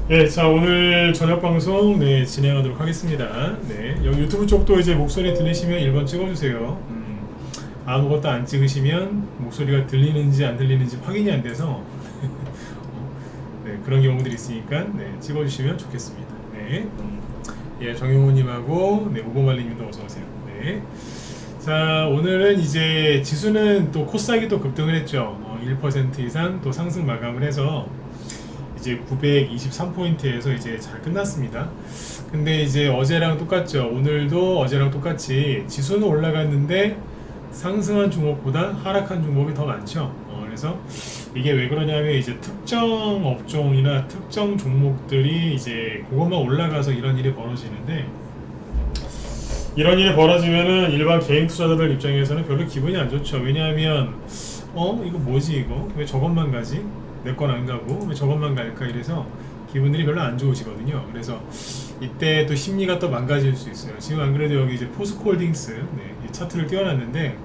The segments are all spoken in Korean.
네, 자 오늘 저녁 방송 진행하도록 하겠습니다. 네, 여기 유튜브 쪽도 이제 목소리 들리시면 1번 찍어주세요. 아무것도 안 찍으시면 목소리가 들리는지 안 들리는지 확인이 안 돼서 네, 그런 경우들이 있으니까 찍어주시면 좋겠습니다. 네, 예, 정용호님하고 오보말리님도 어서 오세요. 네, 자 오늘은 이제 지수는 또 코스닥이 또 급등을 했죠. 1% 이상 또 상승 마감을 해서 이제 923포인트에서 이제 잘 끝났습니다. 근데 이제 어제랑 똑같죠. 오늘도 어제랑 똑같이 지수는 올라갔는데 상승한 종목보다 하락한 종목이 더 많죠. 그래서 이게 왜 그러냐면 이제 특정 업종이나 특정 종목들이 이제 그것만 올라가서 이런 일이 벌어지는데, 이런 일이 벌어지면은 일반 개인 투자자들 입장에서는 별로 기분이 안 좋죠. 왜냐하면 이거 뭐지, 이거 왜 저것만 가지? 내 건 안 가고 왜 저것만 갈까, 이래서 기분들이 별로 안 좋으시거든요. 그래서 이때 또 심리가 또 망가질 수 있어요. 지금 안 그래도 여기 이제 포스코홀딩스 이 차트를 띄워놨는데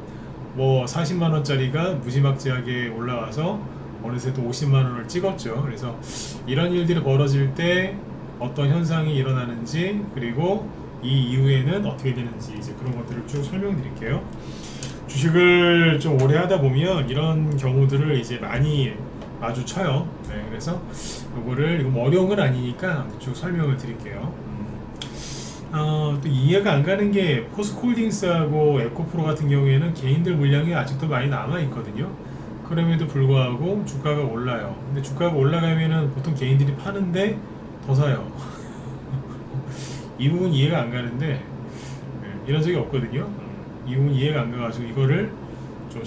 뭐 40만원짜리가 무지막지하게 올라와서 어느새 또 50만원을 찍었죠. 그래서 이런 일들이 벌어질 때 어떤 현상이 일어나는지, 그리고 이 이후에는 어떻게 되는지, 이제 그런 것들을 쭉 설명드릴게요. 주식을 좀 오래 하다 보면 이런 경우들을 이제 많이 마주쳐요. 그래서 이거 뭐 어려운 건 아니니까 쭉 설명을 드릴게요. 또 이해가 안 가는 게 포스코홀딩스하고 에코프로 같은 경우에는 개인들 물량이 아직도 많이 남아 있거든요. 그럼에도 불구하고 주가가 올라요. 근데 주가가 올라가면은 보통 개인들이 파는데 더 사요. 이 부분 이해가 안 가는데 이런 적이 없거든요. 이 부분 이해가 안 가가지고 이거를 좀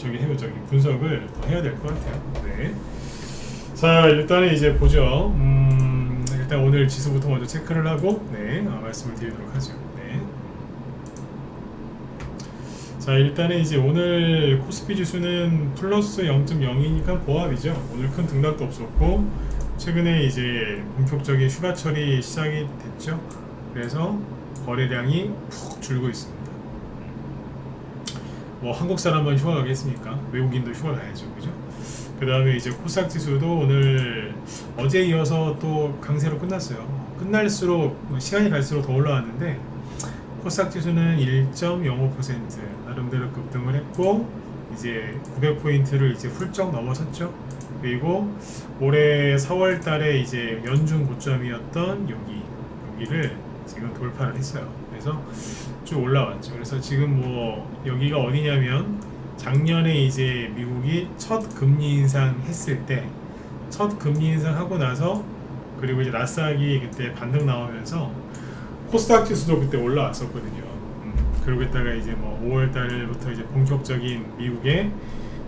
분석을 더 해야 될 것 같아요. 네. 자, 일단은 이제 보죠. 일단 오늘 지수부터 먼저 체크를 하고 말씀을 드리도록 하죠. 네. 자, 일단은 이제 오늘 코스피 지수는 플러스 0.02니까 보합이죠. 오늘 큰 등락도 없었고 최근에 이제 본격적인 휴가철이 시작이 됐죠. 그래서 거래량이 푹 줄고 있습니다. 뭐 한국 사람만 휴가 가겠습니까? 외국인도 휴가 가야죠, 그죠? 그 다음에 이제 코스닥 지수도 오늘 어제 이어서 또 강세로 끝났어요. 끝날수록 시간이 갈수록 더 올라왔는데 코스닥 지수는 1.05% 나름대로 급등을 했고 이제 900포인트를 이제 훌쩍 넘어섰죠. 그리고 올해 4월 달에 이제 연중 고점이었던 여기를 지금 돌파를 했어요. 그래서 쭉 올라왔죠. 그래서 지금 뭐 여기가 어디냐면 작년에 이제 미국이 첫 금리 인상 했을 때, 첫 금리 인상 하고 나서, 그리고 이제 나스닥이 그때 반등 나오면서 코스닥 지수도 그때 올라왔었거든요. 그러고 있다가 이제 뭐 5월 달부터 이제 본격적인 미국의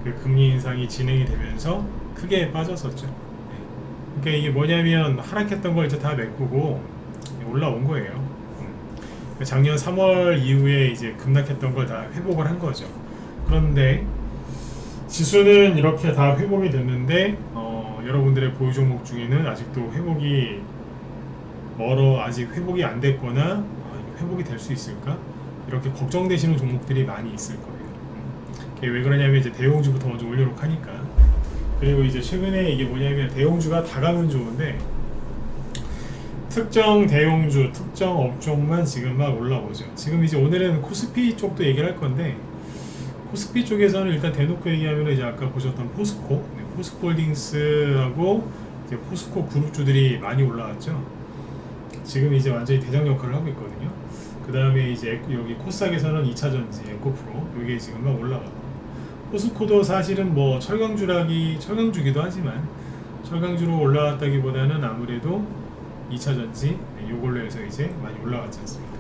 그 금리 인상이 진행이 되면서 크게 빠졌었죠. 그러니까 이게 뭐냐면 하락했던 걸 이제 다 메꾸고 올라온 거예요. 작년 3월 이후에 이제 급락했던 걸 다 회복을 한 거죠. 그런데 지수는 이렇게 다 회복이 됐는데 여러분들의 보유 종목 중에는 아직도 회복이 아직 회복이 안 됐거나 회복이 될 수 있을까? 이렇게 걱정되시는 종목들이 많이 있을 거예요. 왜 그러냐면 이제 대형주부터 먼저 올려놓고 하니까. 그리고 이제 최근에 이게 뭐냐면 대형주가 다 가면 좋은데 특정 대형주, 특정 업종만 지금 막 올라오죠. 지금 이제 오늘은 코스피 쪽도 얘기를 할 건데, 코스피 쪽에서는 일단 대놓고 얘기하면 이제 아까 보셨던 포스코홀딩스하고 이제 포스코 그룹주들이 많이 올라왔죠. 지금 이제 완전히 대장 역할을 하고 있거든요. 그 다음에 이제 여기 코스닥에서는 2차전지, 에코프로 이게 지금 막 올라가고, 포스코도 사실은 뭐 철강주기도 하지만 철강주로 올라왔다기보다는 아무래도 2차전지 요걸로 해서 이제 많이 올라갔지 않습니까?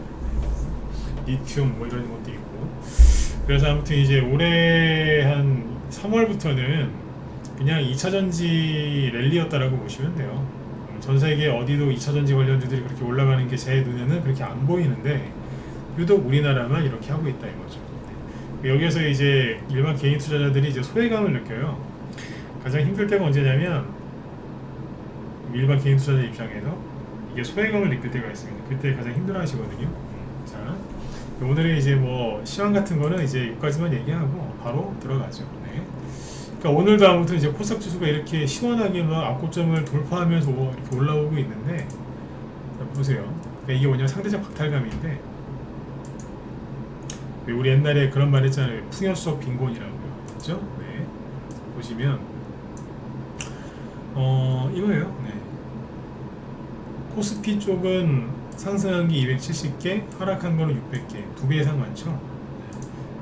리튬 뭐 이런 것도 있고. 그래서 아무튼 이제 올해 한 3월부터는 그냥 2차전지 랠리였다라고 보시면 돼요. 전 세계 어디도 2차전지 관련주들이 그렇게 올라가는 게 제 눈에는 그렇게 안 보이는데 유독 우리나라만 이렇게 하고 있다 이거죠. 여기에서 이제 일반 개인 투자자들이 이제 소외감을 느껴요. 가장 힘들 때가 언제냐면 일반 개인 투자자 입장에서 이게 소외감을 느낄 때가 있습니다. 그때 가장 힘들어 하시거든요. 자, 오늘은 이제 뭐 시황 같은 거는 이제 여기까지만 얘기하고 바로 들어가죠. 그러니까 오늘도 아무튼 이제 코스닥 지수가 이렇게 시원하게 막 앞고점을 돌파하면서 이렇게 올라오고 있는데, 자, 보세요. 그러니까 이게 뭐냐면 상대적 박탈감인데, 우리 옛날에 그런 말 했잖아요. 풍요 속 빈곤이라고요. 그렇죠? 네. 보시면 이거예요. 네. 코스피 쪽은 상승한 게 270개, 하락한 거는 600개, 2배 이상 많죠. 네.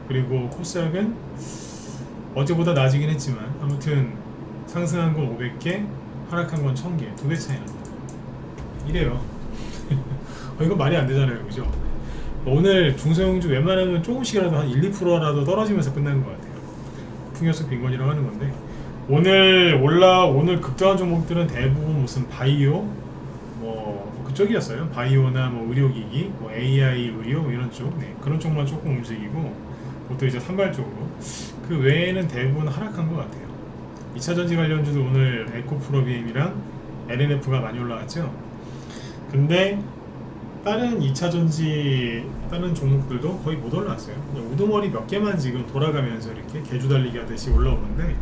그리고 코스닥은 어제보다 낮이긴 했지만 아무튼 상승한 건 500개, 하락한 건 1000개, 2배 차이 납니다. 이래요. 이거 말이 안 되잖아요, 그죠? 오늘 중소형주 웬만하면 조금씩이라도 한 1, 2%라도 떨어지면서 끝나는 것 같아요. 풍요속 빈곤이라고 하는 건데, 오늘 급등한 종목들은 대부분 무슨 바이오 뭐 그쪽이었어요. 바이오나 뭐 의료기기, 뭐 AI 의료 뭐 이런 쪽, 네, 그런 쪽만 조금 움직이고, 그것도 이제 산발적으로. 그 외에는 대부분 하락한 것 같아요. 2차전지 관련주도 오늘 에코프로비엠이랑 LNF가 많이 올라왔죠. 근데 다른 2차전지 다른 종목들도 거의 못 올라왔어요. 그냥 우두머리 몇 개만 지금 돌아가면서 이렇게 개주 달리기 하듯이 올라오는데,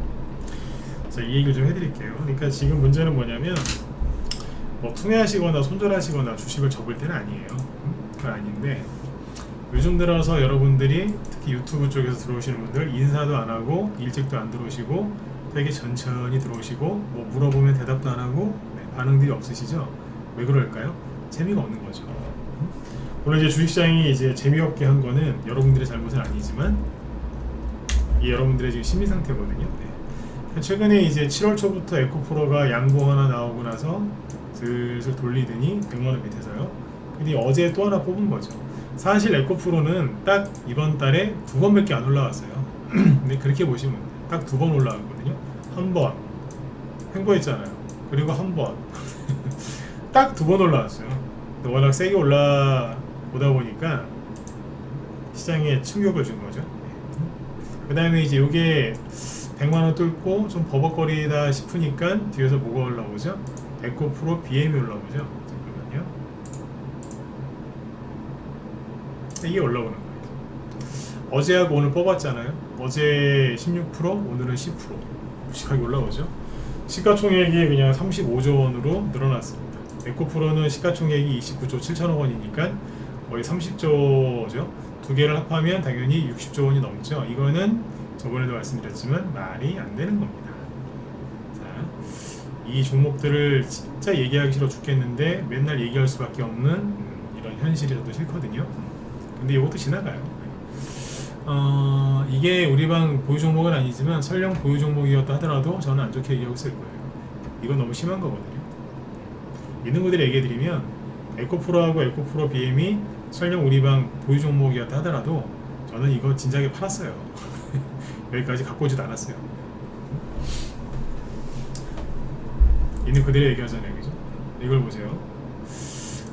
자, 이 얘기를 좀 해드릴게요. 그러니까 지금 문제는 뭐냐면, 뭐 투매하시거나 손절하시거나 주식을 접을 때는 아니에요. 그건 아닌데, 요즘 들어서 여러분들이 특히 유튜브 쪽에서 들어오시는 분들 인사도 안 하고 일찍도 안 들어오시고 되게 천천히 들어오시고 뭐 물어보면 대답도 안 하고, 네, 반응들이 없으시죠? 왜 그럴까요? 재미가 없는 거죠. 오늘 이제 주식시장이 이제 재미없게 한 거는 여러분들의 잘못은 아니지만 이 여러분들의 지금 심리 상태거든요. 네. 최근에 이제 7월 초부터 에코프로가 양봉 하나 나오고 나서 슬슬 돌리더니 100만원 밑에서요. 근데 어제 또 하나 뽑은 거죠. 사실 에코프로는 딱 이번 달에 2번밖에 안 올라왔어요. 근데 그렇게 보시면 딱 2번 올라왔거든요. 한 번 횡보했잖아요. 그리고 한 번 딱 2번 올라왔어요. 워낙 세게 올라오다 보니까 시장에 충격을 준 거죠. 그 다음에 이제 이게 100만원 뚫고 좀 버벅거리다 싶으니까 뒤에서 뭐가 올라오죠? 에코프로 BM이 올라오죠. 잠깐만요. 이게 올라오는 거예요. 어제하고 오늘 뽑았잖아요. 어제 16%, 오늘은 10% 무식하게 올라오죠. 시가총액이 그냥 35조 원으로 늘어났습니다. 에코프로는 시가총액이 29조 7천억 원이니까 거의 30조죠. 두 개를 합하면 당연히 60조 원이 넘죠. 이거는 저번에도 말씀드렸지만 말이 안 되는 겁니다. 자, 이 종목들을 진짜 얘기하기 싫어 죽겠는데 맨날 얘기할 수밖에 없는 이런 현실이 저도 싫거든요. 근데 이것도 지나가요. 이게 우리 방 보유 종목은 아니지만 설령 보유 종목이었다 하더라도 저는 안 좋게 얘기하고 있을 거예요. 이건 너무 심한 거거든요. 있는 그대로 얘기해드리면 에코프로하고 에코프로 BM이 설령 우리 방 보유 종목이었다 하더라도 저는 이거 진작에 팔았어요. 여기까지 갖고 오지도 않았어요. 있는 그대로 얘기하잖아요, 그죠? 이걸 보세요.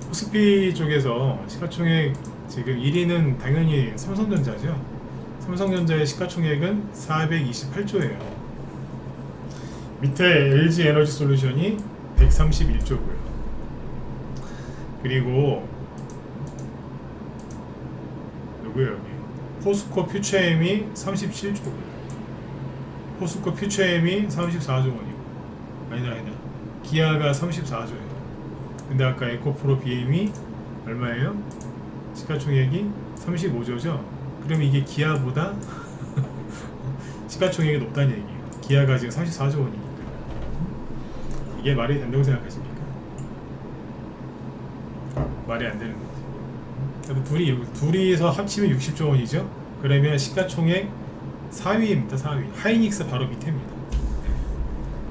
코스피 쪽에서 시가총액 지금 1위는 당연히 삼성전자죠. 삼성전자의 시가총액은 428조예요. 밑에 LG에너지솔루션이 131조고요. 그리고 누구예요, 여기? 포스코 퓨처엠이 37조고요. 포스코 퓨처엠이 34조 원이고, 아니다. 기아가 34조예요. 근데 아까 에코프로 BM이 얼마예요? 시가총액이 35조죠. 그럼 이게 기아보다 시가총액이 높다는 얘기예요. 기아가 지금 34조 원이니까. 이게 말이 된다고 생각하십니까? 말이 안 되는 거지. 둘이서 합치면 60조 원이죠. 그러면 시가총액 4위입니다. 4위. 하이닉스 바로 밑에입니다.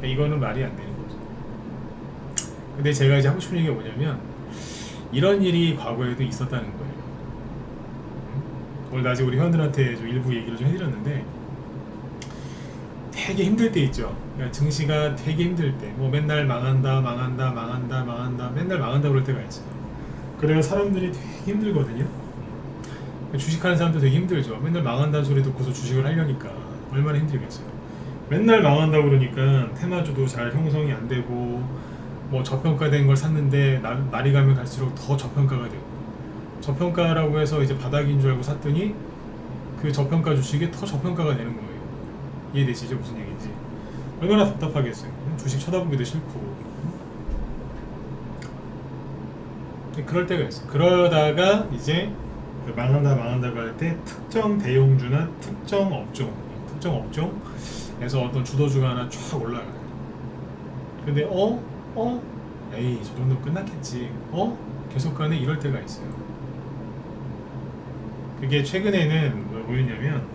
이거는 말이 안 되는 거죠. 근데 제가 이제 하고 싶은 얘기가 뭐냐면, 이런 일이 과거에도 있었다는 거예요. 오늘 낮에 우리 회원들한테 좀 일부 얘기를 좀 해드렸는데, 되게 힘들 때 있죠. 그러니까 증시가 되게 힘들 때, 뭐 맨날 망한다 맨날 망한다 그럴 때가 있어요. 그래야 사람들이 되게 힘들거든요. 주식하는 사람도 되게 힘들죠. 맨날 망한다는 소리 듣고서 주식을 하려니까 얼마나 힘들겠어요. 맨날 망한다고 그러니까 테마주도 잘 형성이 안 되고, 뭐 저평가된 걸 샀는데 날이 가면 갈수록 더 저평가가 되고, 저평가라고 해서 이제 바닥인 줄 알고 샀더니 그 저평가 주식이 더 저평가가 되는 거예요. 이해되시죠? 무슨 얘기인지. 얼마나 답답하겠어요. 주식 쳐다보기도 싫고. 그럴 때가 있어요. 그러다가 이제 망한다고 할 때 특정 대형주나 특정 업종에서 어떤 주도주가 하나 쫙 올라가요. 근데 에이 저 정도면 끝났겠지. 계속 가네 이럴 때가 있어요. 그게 최근에는 뭐였냐면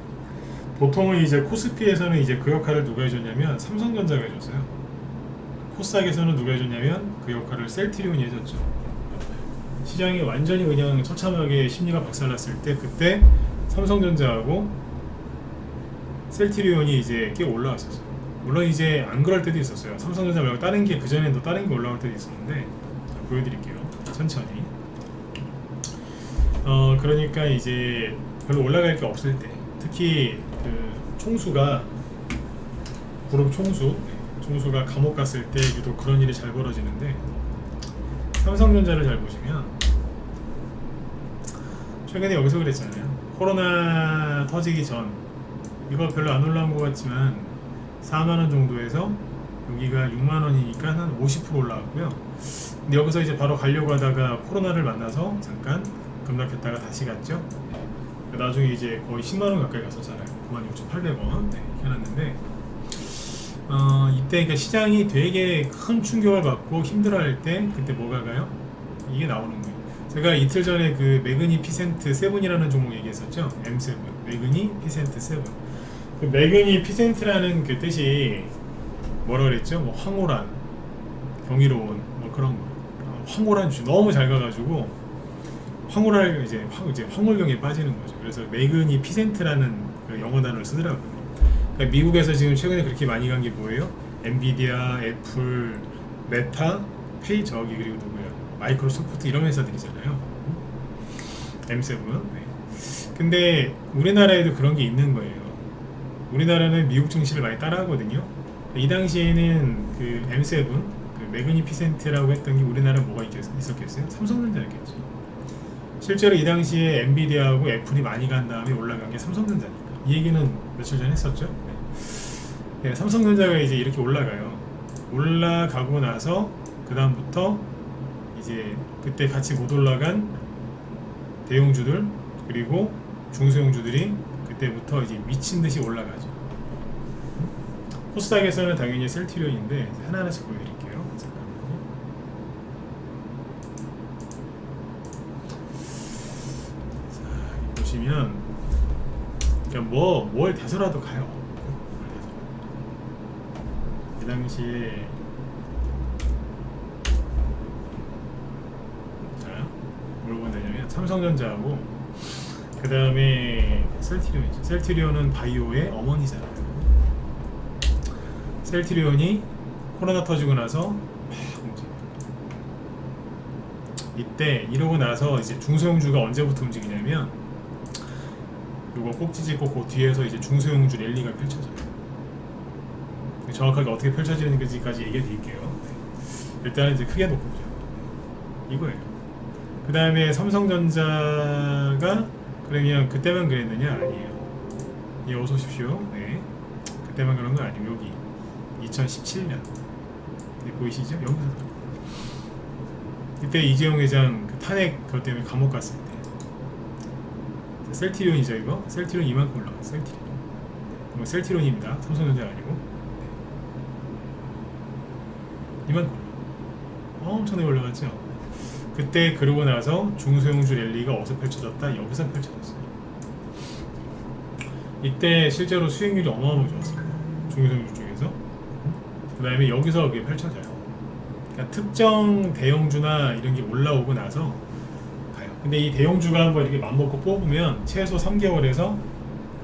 보통은 이제 코스피에서는 이제 그 역할을 누가 해줬냐면 삼성전자가 해줬어요. 코스닥에서는 누가 해줬냐면 그 역할을 셀트리온이 해줬죠. 시장이 완전히 그냥 처참하게 심리가 박살났을 때 그때 삼성전자하고 셀트리온이 이제 꽤 올라왔었어요. 물론 이제 안 그럴 때도 있었어요. 삼성전자 말고 다른 게 그전엔 또 다른 게 올라올 때도 있었는데 보여드릴게요. 천천히. 그러니까 이제 별로 올라갈 게 없을 때 특히 그 총수가 그룹 총수가 감옥 갔을 때 유독 그런 일이 잘 벌어지는데 삼성전자를 잘 보시면 최근에 여기서 그랬잖아요. 코로나 터지기 전 이거 별로 안 올라온 것 같지만 4만원 정도에서 여기가 6만원이니까 한 50% 올라왔고요. 근데 여기서 이제 바로 가려고 하다가 코로나를 만나서 잠깐 급락했다가 다시 갔죠. 나중에 이제 거의 10만원 가까이 갔었잖아요. 96,800원 해놨는데 이때 그러니까 시장이 되게 큰 충격을 받고 힘들어할 때 그때 뭐가 가요? 이게 나오는 거예요. 제가 이틀 전에 그 매그니피센트 7이라는 종목 얘기했었죠. M7 매그니피센트 7. 그 매그니피센트라는 그 뜻이 뭐라 그랬죠? 뭐 황홀한, 경이로운 뭐 그런 거. 황홀한 주식 너무 잘 가가지고 황홀할 이제 황홀경에 빠지는 거죠. 그래서 매그니피센트라는 그 영어 단어를 쓰더라고요. 그러니까 미국에서 지금 최근에 그렇게 많이 간 게 뭐예요? 엔비디아, 애플, 메타, 페이 저기 그리고 누구야? 마이크로소프트 이런 회사들이잖아요. M7. 네. 근데 우리나라에도 그런 게 있는 거예요. 우리나라는 미국 증시를 많이 따라하거든요. 이 당시에는 그 M7, 그 매그니피센트라고 했던 게 우리나라에 뭐가 있었겠어요? 삼성전자였겠죠. 실제로 이 당시에 엔비디아하고 애플이 많이 간 다음에 올라간 게 삼성전자니까. 이 얘기는 며칠 전에 했었죠. 네, 삼성전자가 이제 이렇게 올라가요. 올라가고 나서 그 다음부터 이제 그때 같이 못 올라간 대형주들 그리고 중소형주들이 그때부터 이제 미친 듯이 올라가죠. 코스닥에서는 당연히 셀트리온인데 하나하나씩 보여드릴게요. 잠깐만요. 자, 보시면 그러니까 뭘 대서라도 가요. 그 당시에 자, 뭘 본다냐면 삼성전자하고 그 다음에 셀트리온이죠. 셀트리온은 바이오의 어머니잖아요. 셀트리온이 코로나 터지고 나서 막 움직여요. 이때 이러고 나서 이제 중소형주가 언제부터 움직이냐면 요거 꼭지 찍고 그 뒤에서 이제 중소형주 랠리가 펼쳐져요. 정확하게 어떻게 펼쳐지는지까지 얘기해 드릴게요. 일단은 이제 크게 놓고 보죠. 이거예요. 그 다음에 삼성전자가 그러면 그때만 그랬느냐? 아니에요. 예, 어서 오십시오. 네. 그때만 그런 거 아니고 여기 2017년 네, 보이시죠? 여기서 이때 이재용 회장 그 탄핵 그것 때문에 감옥 갔을 때 셀트리온이죠 이거? 셀트리온 이만큼 올라가. 셀트리온 셀트리온입니다. 삼성전자가 아니고 이만큼 엄청나게 올라갔죠. 그때 그러고 나서 중소형주 랠리가 어디서 펼쳐졌다? 여기서 펼쳐졌어요. 이때 실제로 수익률이 어마어마하게 좋았습니다. 중소형주 쪽에서. 그 다음에 여기서 그게 펼쳐져요. 그러니까 특정 대형주나 이런 게 올라오고 나서 가요. 근데 이 대형주가 한번 이렇게 맘먹고 뽑으면 최소 3개월에서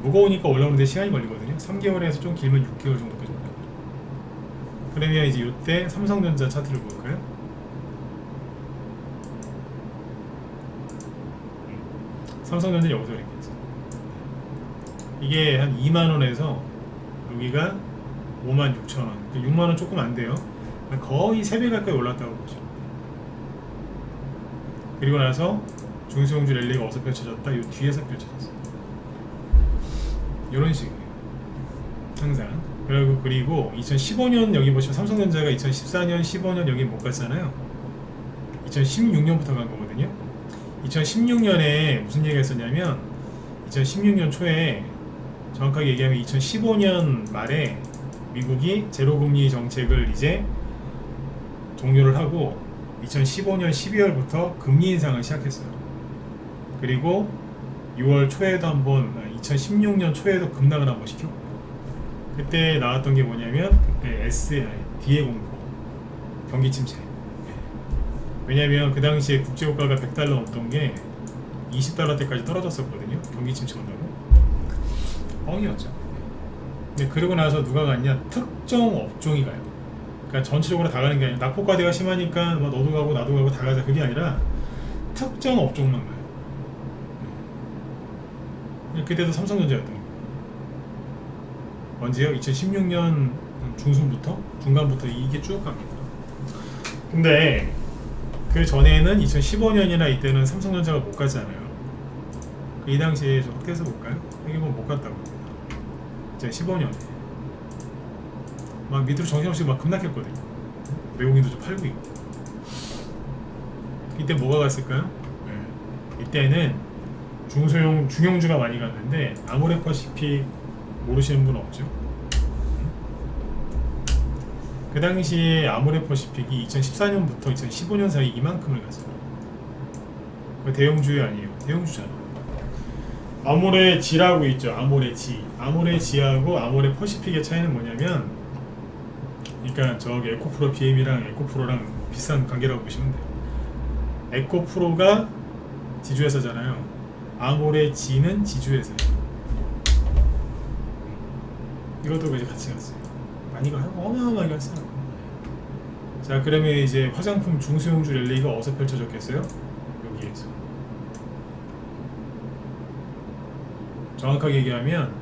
무거우니까 올라오는데 시간이 걸리거든요. 3개월에서 좀 길면 6개월 정도까지 올라가요. 그러면 이제 이때 삼성전자 차트를 볼까요? 삼성전자 여기서 그랬겠죠. 이게 한 2만원에서 여기가 56,000원, 6만원 조금 안 돼요. 거의 3배 가까이 올랐다고 보죠. 그리고 나서 중소형주 랠리가 어디서 펼쳐졌다? 이 뒤에서 펼쳐졌어요. 이런 식이에요. 항상. 그리고 2015년 여기 보시면 삼성전자가 2014년, 15년 여기 못 갔잖아요. 2016년부터 간 거거든요. 2016년에 무슨 얘기가 있었냐면 2016년 초에 정확하게 얘기하면 2015년 말에 미국이 제로금리 정책을 이제 종료를 하고 2015년 12월부터 금리 인상을 시작했어요. 그리고 6월 초에도 한번 2016년 초에도 급락을 한번 시켰고 그때 나왔던 게 뭐냐면 그때 DA 공포 경기 침체. 왜냐면 그 당시에 국제유가가 100달러 넘던 게 20달러대까지 떨어졌었거든요. 경기 침체 온다고. 뻥이었죠. 근데 그러고 나서 누가 갔냐? 특정 업종이 가요. 그러니까 전체적으로 다 가는 게 아니라 낙폭과대가 심하니까 뭐 너도 가고 나도 가고 다 가자 그게 아니라 특정 업종만 가요. 그때도 삼성전자였던 거예요. 언제요? 2016년 중순부터? 중간부터 이게 쭉 갑니다. 근데 그 전에는 2015년이나 이때는 삼성전자가 못 갔잖아요. 이 당시에 좀 확대해서 볼까요? 이게 뭐 못 갔다고 합니다. 2015년에 막 밑으로 정신없이 막 급락했거든요. 외국인도 좀 팔고 있고. 이때 뭐가 갔을까요? 네. 이때는 중형주가 많이 갔는데 아모레퍼시픽 모르시는 분 없죠? 그 당시에 아모레퍼시픽이 2014년부터 2015년 사이 이만큼을 갔어요. 대형주이 아니에요. 대형주잖아. 아모레지라고 있죠. 아모레지. 아모레지하고 아모레퍼시픽의 차이는 뭐냐면, 그러니까 저기 에코프로 BM이랑 에코프로랑 비슷한 관계라고 보시면 돼요. 에코프로가 지주회사잖아요. 아모레지는 지주회사예요. 이것도 이제 같이 갔어요. 많이 가요? 어마어마하게 갔어요. 자, 그러면 이제 화장품 중소형주 랠리가 어디서 펼쳐졌겠어요? 여기에서. 정확하게 얘기하면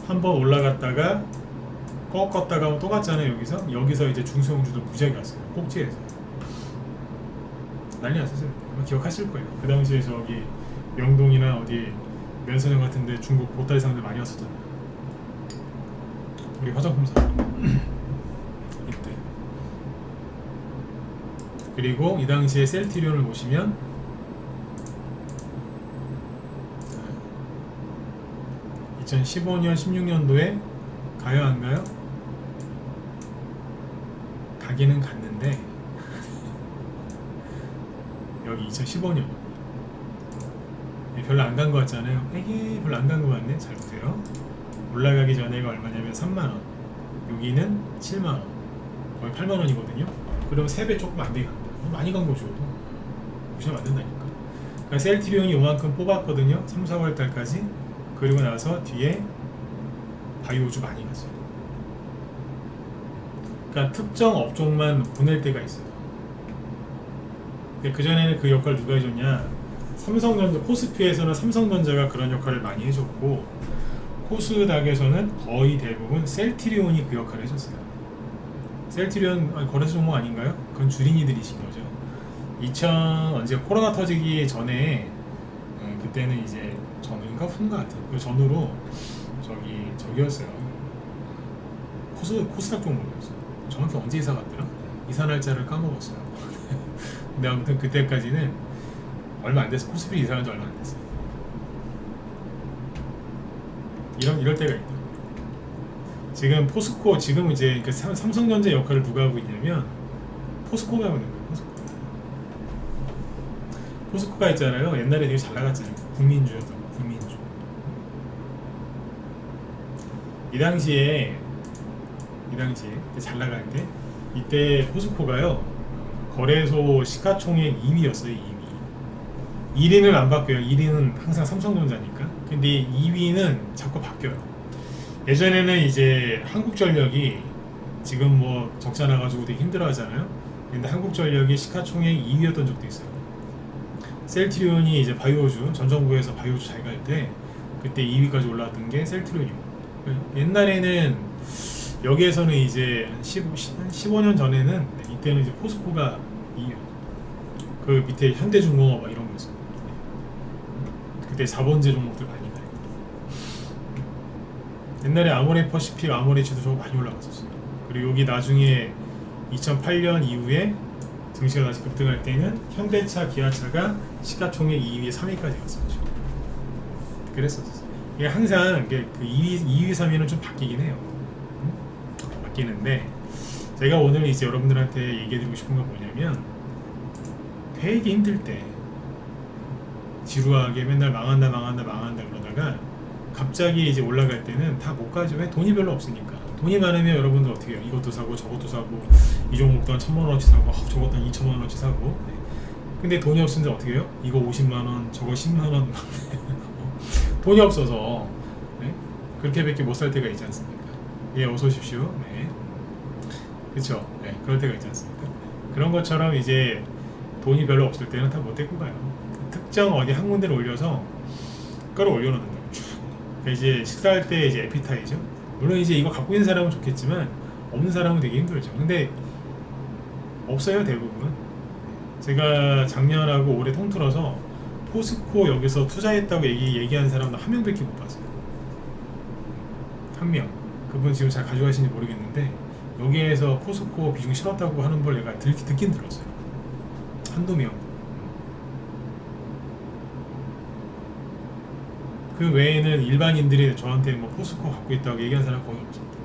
한번 올라갔다가 꺾었다가 또 갔잖아요. 여기서 이제 중소형주도 무지하게 갔어요. 꼭지에서 난리 났었어요. 아마 기억하실 거예요. 그 당시에 저기 명동이나 어디 면선점 같은데 중국 보따리 상들 많이 왔었잖아요. 우리 화장품사 이때. 그리고 이 당시에 셀트리온을 보시면 2015년 16년도에 가요 안 가요? 가기는 갔는데 여기 2015년 별로 안 간 거 같잖아요. 이게 별로 안 간 거 같네. 잘 보세요. 올라가기 전에가 얼마냐면 3만원, 여기는 7만원, 거의 8만원이거든요. 그럼 3배 조금 안 되게 간 거예요. 많이 간 거죠. 무시하면 안 된다니까. 그러니까 셀트리온이 요만큼 뽑았거든요. 3, 4월 달까지. 그리고 나서 뒤에 바이오주 많이 갔어요. 그러니까 특정 업종만 보낼 때가 있어요. 그 전에는 그 역할을 누가 해줬냐? 삼성전자, 코스피에서는 삼성전자가 그런 역할을 많이 해줬고, 코스닥에서는 거의 대부분 셀트리온이 그 역할을 해줬어요. 셀트리온 거래소 종목 아닌가요? 그건 주린이들이신 거죠. 언제 코로나 터지기 전에 그때는 이제 전후인가 후인가 같아요. 그 전후로 저기였어요. 코스닥 종목이었어요. 정확히 언제 이사 갔더라? 이사 날짜를 까먹었어요. 근데 아무튼 그때까지는 얼마 안 됐어. 코스피 이사 간 지 얼마 안 됐어요. 이럴 때가 있다. 지금 포스코, 지금 이제 그 삼성전자 역할을 누가 하고 있냐면 포스코가 하고 있는 거예요. 포스코가 있잖아요. 옛날에 되게 잘 나갔잖아요. 국민주였던 국민주. 이 당시에 잘 나갈 때 이때 포스코가요 거래소 시가총액 2위였어요. 2위. 1위는 안 바뀌어요. 1위는 항상 삼성전자니까. 근데 2위는 자꾸 바뀌어요. 예전에는 이제 한국전력이 지금 뭐 적자 나가지고 되게 힘들어 하잖아요. 근데 한국전력이 시가총액 2위였던 적도 있어요. 셀트리온이 이제 바이오주, 전 정부에서 바이오주 잘 갈 때 그때 2위까지 올라왔던 게 셀트리온이고, 옛날에는 여기에서는 이제 한 15년 전에는 이때는 이제 포스코가 2위, 그 밑에 현대중공업 막 이런 거 있어요. 그때 자본제 종목들 많이 가요. 옛날에 아모레 퍼시픽, 아모레지도 저거 많이 올라갔었어요. 그리고 여기 나중에 2008년 이후에 증시가 다시 급등할 때는 현대차, 기아차가 시가총액 2위, 3위까지 갔었죠. 그랬었어요. 이게 항상 그 2위, 3위는 좀 바뀌긴 해요. 바뀌는데 제가 오늘 이제 여러분들한테 얘기해드리고 싶은 건 뭐냐면, 되게 힘들 때 지루하게 맨날 망한다 그러다가 갑자기 이제 올라갈 때는 다 못 가죠. 왜? 돈이 별로 없으니까. 돈이 많으면 여러분들 어떻게 해요? 이것도 사고 저것도 사고, 이 종목도 한 1,000만원어치 사고, 저것도 한 2,000만원어치 사고. 네. 근데 돈이 없으면 어떻게 해요? 이거 50만원, 저거 10만원. 돈이 없어서 네? 그렇게밖에 못 살 때가 있지 않습니까? 예, 어서 오십시오. 네. 그쵸? 네, 그럴 때가 있지 않습니까? 그런 것처럼 이제 돈이 별로 없을 때는 다 못 데리고 가요. 특정 어디 한 군데를 올려서 끌어올려놓는 거예요. 그러니까 이제 식사할 때 이제 에피타이저. 물론 이제 이거 갖고 있는 사람은 좋겠지만 없는 사람은 되게 힘들죠. 근데 없어요, 대부분. 제가 작년하고 올해 통틀어서 포스코 여기서 투자했다고 얘기한 사람은 한 명밖에 못 봤어요. 한 명. 그분 지금 잘 가져가시는지 모르겠는데 여기에서 포스코 비중 실었다고 하는 걸 내가 듣긴 들었어요. 한두 명. 그 외에는 일반인들이 저한테 뭐 포스코 갖고 있다고 얘기한 사람 거의 없습니다.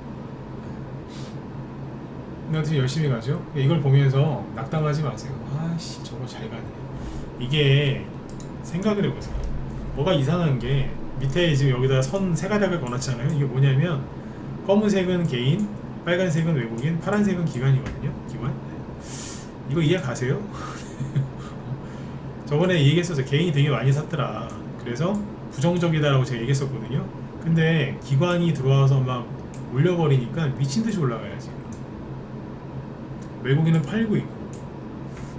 근데 열심히 가죠. 이걸 보면서 낙담하지 마세요. 아씨, 저거 잘 가네. 이게 생각을 해보세요. 뭐가 이상한 게 밑에 지금 여기다 선 세 가닥을 걸었잖아요. 이게 뭐냐면 검은색은 개인, 빨간색은 외국인, 파란색은 기관이거든요. 기관. 이거 이해 가세요? 저번에 얘기했었어요. 개인이 되게 많이 샀더라. 그래서 부정적이다라고 제가 얘기했었거든요. 근데 기관이 들어와서 막 올려버리니까 미친듯이 올라가요 지금. 외국인은 팔고 있고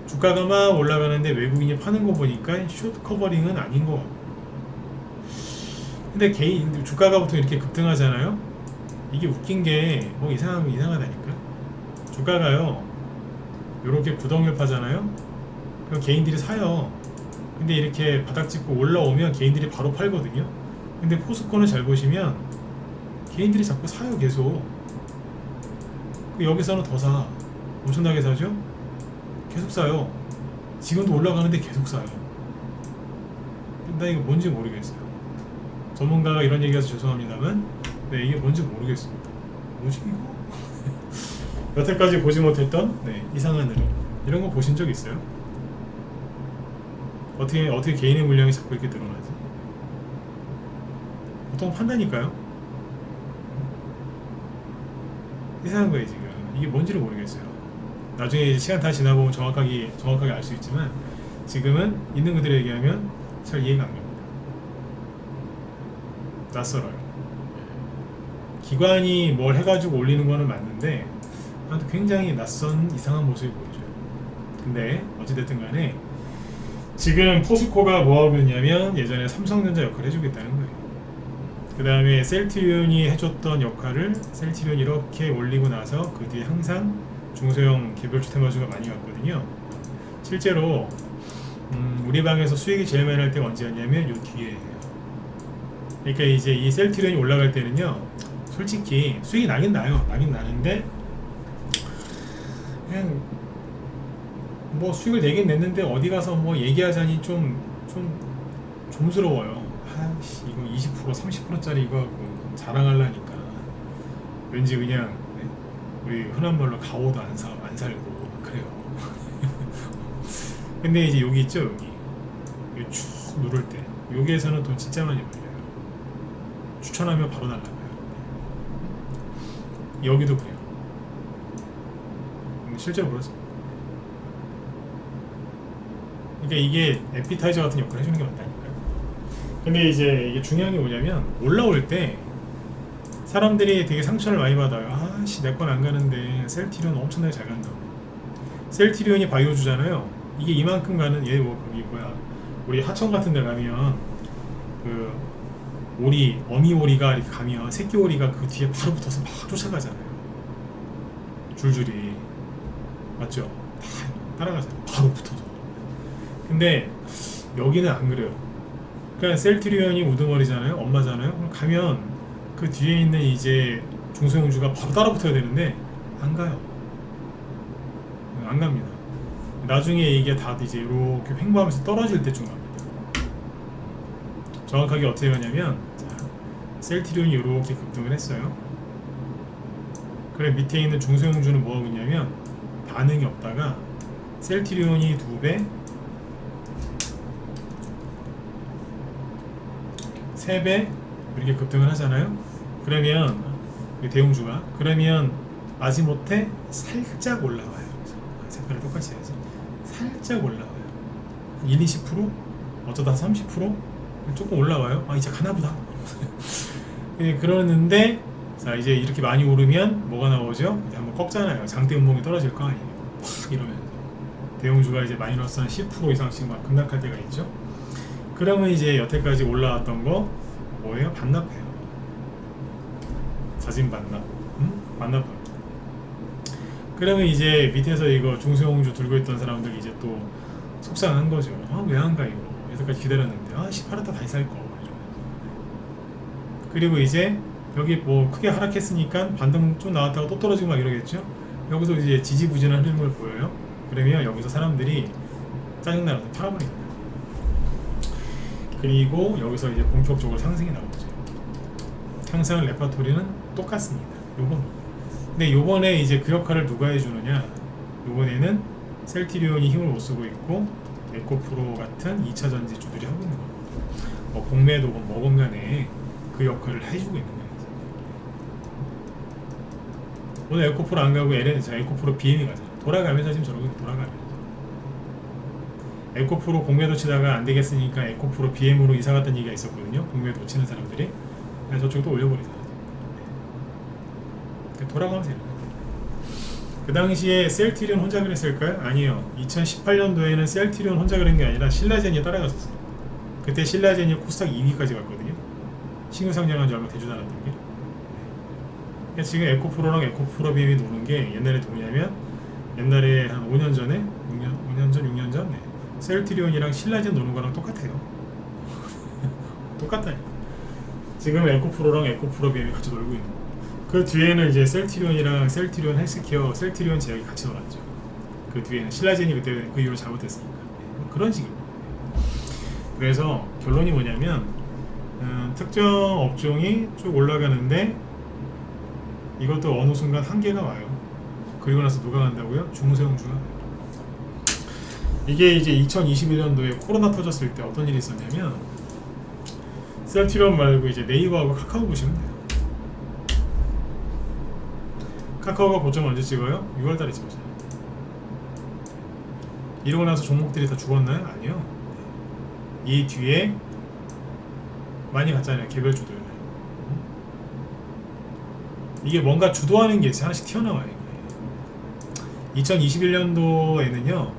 주가가 막 올라가는데 외국인이 파는 거 보니까 숏 커버링은 아닌 거 같고. 근데 개인 주가가 보통 이렇게 급등하잖아요. 이게 웃긴 게 뭐 이상하다니까. 주가가요 요렇게 구덩이를 파잖아요. 그럼 개인들이 사요. 근데 이렇게 바닥 찍고 올라오면 개인들이 바로 팔거든요. 근데 포스코는 잘 보시면 개인들이 자꾸 사요. 계속. 여기서는 더 사. 엄청나게 사죠? 계속 사요. 지금도 올라가는데 계속 사요. 나 이거 뭔지 모르겠어요. 전문가가 이런 얘기해서 죄송합니다만 네, 이게 뭔지 모르겠습니다. 뭐지 이거? 여태까지 보지 못했던 이상한 흐름, 이런 거 보신 적 있어요? 어떻게 개인의 물량이 자꾸 이렇게 늘어나지? 보통 판다니까요. 이상한 거예요 지금. 이게 뭔지를 모르겠어요. 나중에 이제 시간 다 지나보면 정확하게 알 수 있지만 지금은 있는 그대로 얘기하면 잘 이해가 안 갑니다. 낯설어요. 기관이 뭘 해가지고 올리는 거는 맞는데 굉장히 낯선 이상한 모습이 보여줘요. 근데 어찌됐든 간에 지금 포스코가 뭐하고 있냐면 예전에 삼성전자 역할을 해주겠다는 거예요. 그 다음에 셀트리온이 해줬던 역할을 셀트리온이 이렇게 올리고 나서 그 뒤에 항상 중소형 개별주택 마주가 많이 갔거든요. 실제로 우리 방에서 수익이 제일 많이 날 때가 언제였냐면 요 뒤에예요. 그러니까 이제 이 셀트리온이 올라갈 때는요 솔직히 수익이 나긴 나는데 그냥 뭐 수익을 내긴 냈는데 어디 가서 뭐 얘기하자니 좀 좀스러워요. 아씨 이거 20% 30%짜리 이거 하고 자랑하려니까 왠지 그냥 우리 흔한 말로 가오도 안 살고 그래요. 근데 이제 여기 있죠, 여기 쭉 누를 때 여기에서는 돈 진짜 많이 벌려요. 추천하면 바로 날라가요. 여기도 그래요. 실제로 그렇습니다. 그러니까 이게 에피타이저 같은 역할을 해주는 게 맞다니까요. 근데 이제 이게 중요한 게 뭐냐면 올라올 때 사람들이 되게 상처를 많이 받아요. 아씨 내 건 안 가는데 셀트리온 엄청나게 잘 간다고. 셀트리온이 바이오주잖아요. 이게 이만큼 가는 얘 뭐 거기 뭐야 우리 하천 같은 데 가면 그 오리 어미 오리가 이렇게 가면 새끼 오리가 그 뒤에 바로 붙어서 막 쫓아가잖아요. 줄줄이 맞죠? 다 따라가잖아요. 바로 붙어서. 근데 여기는 안 그래요. 그러니까 셀트리온이 우두머리잖아요. 엄마잖아요. 그럼 가면 그 뒤에 있는 이제 중소형주가 바로 따라붙어야 되는데 안 가요. 안 갑니다. 나중에 이게 다 이제 이렇게 횡보하면서 떨어질 때쯤 갑니다. 정확하게 어떻게 가냐면, 자, 셀트리온이 이렇게 급등을 했어요. 그래 밑에 있는 중소형주는 뭐하고 있냐면 반응이 없다가 셀트리온이 2배, 3배 이렇게 급등을 하잖아요. 그러면 대형주가 그러면 마지못해 살짝 올라와요. 색깔을 똑같이 해야지. 살짝 올라와요. 1, 20%? 어쩌다 30%? 조금 올라와요. 아 이제 가나보다. 예, 그러는데 자 이제 이렇게 많이 오르면 뭐가 나오죠? 이제 한번 꺾잖아요. 장대 음봉이 떨어질 거 아니에요. 팍 이러면서 대형주가 이제 마이너스 한 10% 이상씩 막 급락할 때가 있죠. 그러면 이제 여태까지 올라왔던 거 뭐예요? 반납해요. 자진 반납. 반납합니다. 그러면 이제 밑에서 이거 중소형주 들고 있던 사람들 이제 또 속상한 거죠. 아 왜 안 가 이거 여태까지 기다렸는데 씨 팔았다 다시 살 거. 그리고 이제 여기 뭐 크게 하락했으니까 반등 좀 나왔다가 또 떨어지고 막 이러겠죠. 여기서 이제 지지부진한 흐름을 보여요. 그러면 여기서 사람들이 짜증나서 팔아버립니다. 그리고 여기서 이제 본격적으로 상승이 나오죠. 상승 레파토리는 똑같습니다. 요건. 근데 요번에 이제 그 역할을 누가 해주느냐? 요번에는 셀트리온이 힘을 못 쓰고 있고 에코프로 같은 2차 전지주들이 하고 있는 겁니다. 뭐 공매도건 뭐건 간에 그 역할을 해주고 있는 거예요. 오늘 에코프로 안 가고 에코프로 BM이 가잖아. 돌아가면서 지금 저러고 돌아가면서 에코프로 공매도 치다가 안 되겠으니까 에코프로 BM으로 이사 갔던 얘기가 있었거든요. 공매도 치는 사람들이. 그래서 저쪽도 올려버리잖아. 돌아가면서 이런 거예요. 그 당시에 셀트리온 혼자 그랬을까요? 아니에요. 2018년도에는 셀트리온 혼자 그런 게 아니라 신라젠이 따라갔었어요. 그때 신라젠이 코스닥 2위까지 갔거든요. 신규 상장한 줄 알고 대주도 않았던 게. 그러니까 지금 에코프로랑 에코프로 BM이 노는 게 옛날에 누구냐면 옛날에 한 5년 전에 6년 전 네. 셀트리온이랑 신라젠 노는 거랑 똑같아요. 똑같아요. 지금 에코프로랑 에코프로 BM이 같이 놀고 있는 거. 그 뒤에는 이제 셀트리온이랑 셀트리온 헬스케어, 셀트리온 제약이 같이 놀았죠. 그 뒤에는 신라젠이 그때 그 이후로 잘못했으니까. 그런 식입니다. 그래서 결론이 뭐냐면 특정 업종이 쭉 올라가는데 이것도 어느 순간 한계가 와요. 그리고 나서 누가 간다고요? 중소형주가. 이게 이제 2021년도에 코로나 터졌을 때 어떤 일이 있었냐면 셀트리온 말고 이제 네이버하고 카카오 보시면 돼요. 카카오가 고점 언제 찍어요? 6월달에 찍었어요. 이러고 나서 종목들이 다 죽었나요? 아니요. 이 뒤에 많이 갔잖아요. 개별주들. 이게 뭔가 주도하는 게 있어요. 하나씩 튀어나와요. 2021년도에는요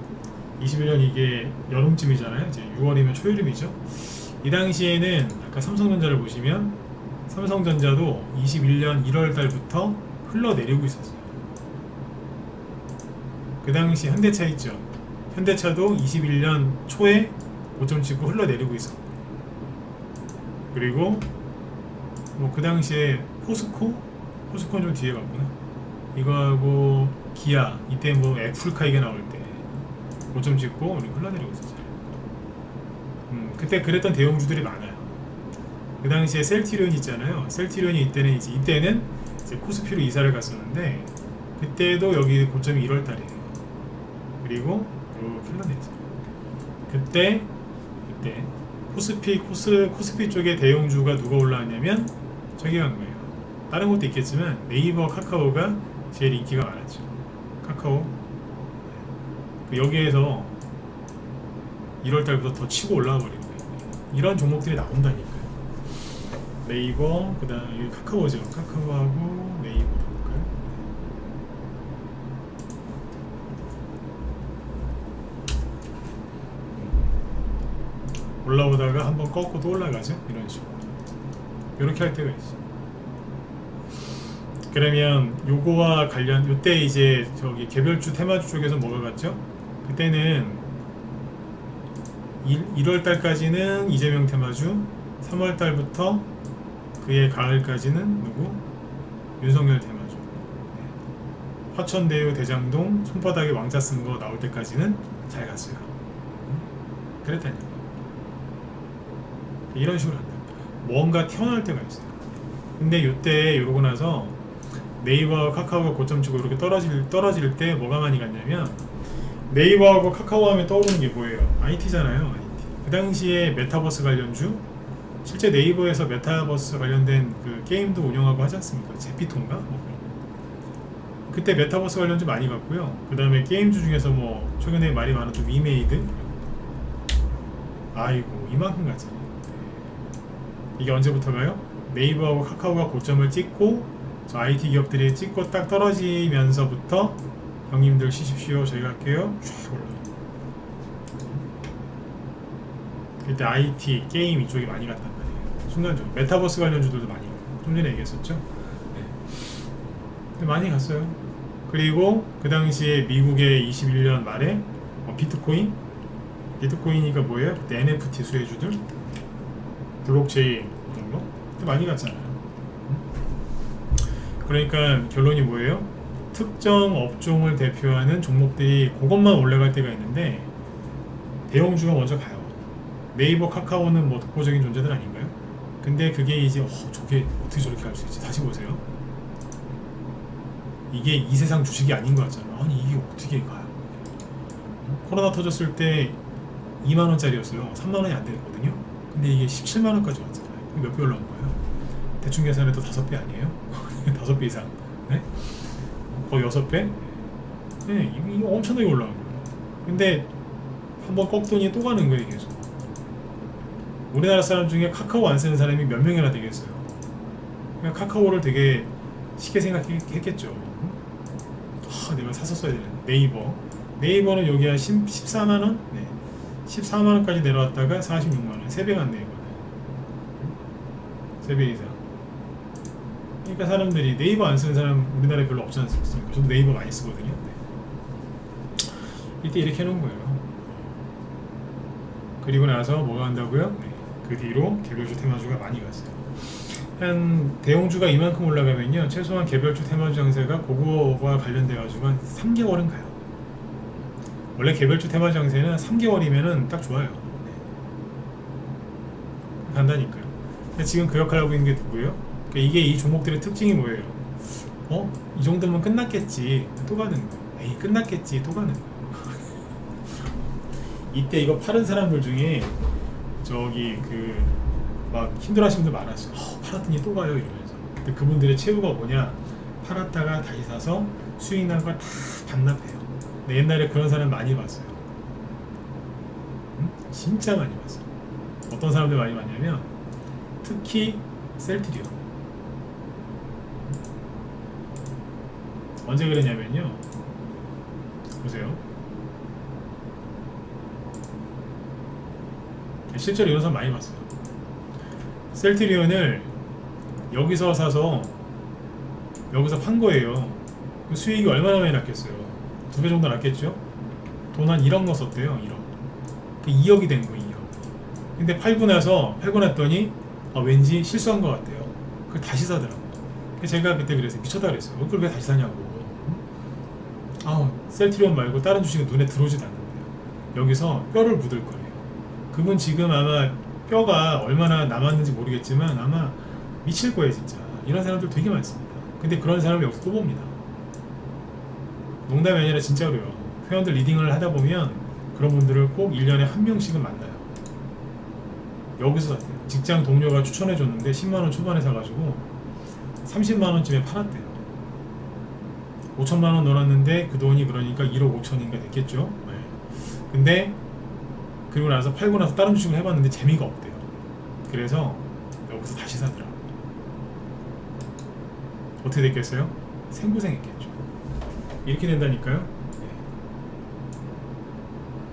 21년 이게 여름쯤이잖아요. 이제 6월이면 초여름이죠. 이 당시에는 아까 삼성전자를 보시면 삼성전자도 21년 1월달부터 흘러내리고 있었어요. 그 당시 현대차 있죠. 현대차도 21년 초에 고점 찍고 흘러내리고 있었고, 그리고 뭐 그 당시에 포스코는 좀 뒤에 갔구나. 이거하고 기아 이때 뭐 애플카 이게 나올 때 고점 찍고 우리 흘러내리고 있었어요. 그때 그랬던 대형주들이 많아요. 그 당시에 셀트리온 있잖아요. 셀트리온이 이때는 이제 코스피로 이사를 갔었는데 그때도 여기 고점이 1월달이에요. 그리고 이렇게 흘러내렸어요. 그때 코스피 쪽에 대형주가 누가 올라왔냐면 저기 간 거예요. 다른 것도 있겠지만 네이버, 카카오가 제일 인기가 많았죠. 카카오 여기에서 1월달부터 더 치고 올라와 버린 거예요. 이런 종목들이 나온다니까요. 네이버, 그 다음에 카카오죠. 카카오하고 네이버 볼까요? 올라오다가 한번 꺾고 또 올라가죠. 이런 식으로. 이렇게 할 때가 있죠. 그러면 요거와 관련, 요때 이제 저기 개별주 테마주 쪽에서 뭐가 갔죠? 그때는 1월달까지는 이재명 테마주, 3월달부터 그의 가을까지는 누구? 윤석열 대마조. 화천대유 대장동 손바닥에 왕자 쓴 거 나올 때까지는 잘 갔어요. 그랬다니까. 이런 식으로 한다. 뭔가 튀어나올 때가 있어요. 근데 이때 이러고 나서 네이버와 카카오가 고점 치고 이렇게 떨어질 때 뭐가 많이 갔냐면, 네이버하고 카카오 하면 떠오르는 게 뭐예요? IT잖아요. IT. 그 당시에 메타버스 관련주, 실제 네이버에서 메타버스 관련된 그 게임도 운영하고 하지 않습니까? 제피토인가? 그때 메타버스 관련주 많이 갔고요. 그 다음에 게임주 중에서 뭐 최근에 말이 많았던 위메이드, 아이고 이만큼 갔잖아요. 이게 언제부터가요? 네이버하고 카카오가 고점을 찍고 저 IT 기업들이 찍고 딱 떨어지면서부터 형님들 쉬십시오, 저희가 할게요, 쫙 올라요. 그때 IT, 게임 이쪽이 많이 갔단 말이에요. 순간적으로 메타버스 관련주들도 많이 가고, 좀 전에 얘기했었죠. 네. 근데 많이 갔어요. 그리고 그 당시에 미국의 21년 말에 비트코인이니까 뭐예요? 그때 NFT 수혜주들, 블록체인 그런 거 많이 갔잖아요. 그러니까 결론이 뭐예요? 특정 업종을 대표하는 종목들이 그것만 올라갈 때가 있는데 대형주가 먼저 가요. 네이버, 카카오는 뭐 독보적인 존재들 아닌가요? 근데 그게 이제 저게 어떻게 저렇게 할 수 있지? 다시 보세요. 이게 이 세상 주식이 아닌 것 같잖아. 아니 이게 어떻게 가요? 코로나 터졌을 때 2만원짜리였어요. 3만원이 안 되거든요. 근데 이게 17만원까지 왔잖아요. 몇 배 올라온 거예요? 대충 계산해도 5배 아니에요? 5배 이상. 네? 거의 6배? 네, 이거 엄청나게 올라온 거예요. 근데 한번 꺾더니 또 가는 거예요, 계속. 우리나라 사람 중에 카카오 안 쓰는 사람이 몇 명이나 되겠어요. 그냥 카카오를 되게 쉽게 생각했겠죠. 내가 샀었어야 되는데. 네이버는 여기 한 14만원? 네. 14만원까지 내려왔다가 46만원. 3배 갔네요. 3배 이상. 그러니까 사람들이 네이버 안 쓰는 사람 우리나라에 별로 없지 않습니까? 저도 네이버 많이 쓰거든요. 네. 이때 이렇게 해놓은 거예요. 그리고 나서 뭐가 한다고요? 네. 그 뒤로 개별주 테마주가 많이 갔어요. 한 대형주가 이만큼 올라가면요, 최소한 개별주 테마주 장세가 그거와 관련돼 가지고 한 3개월은 가요. 원래 개별주 테마주 장세는 3개월이면은 딱 좋아요. 네. 간다니까요. 근데 지금 그 역할을 하고 있는 게 누구예요? 그러니까 이게 이 종목들의 특징이 뭐예요? 이 정도면 끝났겠지, 또 가는 거예요. 에이, 끝났겠지, 또 가는 거예요. 이때 이거 파는 사람들 중에 저기 막 힘들어하시는 분들 많았어요. 팔았더니 또 가요 이러면서. 근데 그분들의 최후가 뭐냐? 팔았다가 다시 사서 수익 난 걸 다 반납해요. 근데 옛날에 그런 사람 많이 봤어요. 진짜 많이 봤어요. 어떤 사람들 많이 봤냐면 특히 셀트리온. 언제 그랬냐면요, 보세요. 실제로 이런 사람 많이 봤어요. 셀트리온을 여기서 사서 여기서 판 거예요. 그 수익이 얼마나 많이 났겠어요? 2배 정도 났겠죠? 돈 한 1억 넣었대요. 1억. 그 2억이 된 거예요. 2억. 근데 팔고 났더니 왠지 실수한 것 같아요. 그걸 다시 사더라고요. 제가 그때 그래서 미쳤다 그랬어요. 그걸 왜 다시 사냐고. 셀트리온 말고 다른 주식은 눈에 들어오지도 않는데요. 여기서 뼈를 묻을 거예요. 그분 지금 아마 뼈가 얼마나 남았는지 모르겠지만 아마 미칠 거예요, 진짜. 이런 사람들 되게 많습니다. 근데 그런 사람을 여기서 또 봅니다. 농담이 아니라 진짜로요. 회원들 리딩을 하다 보면 그런 분들을 꼭 1년에 한 명씩은 만나요. 여기서 샀대요. 직장 동료가 추천해 줬는데 10만원 초반에 사가지고 30만원쯤에 팔았대요. 5천만원 넣어놨는데 그 돈이 그러니까 1억 5천인가 됐겠죠. 네. 근데 그리고 나서 팔고 나서 다른 주식을 해봤는데 재미가 없대요. 그래서 여기서 다시 사더라고요. 어떻게 됐겠어요? 생고생했겠죠. 이렇게 된다니까요. 네.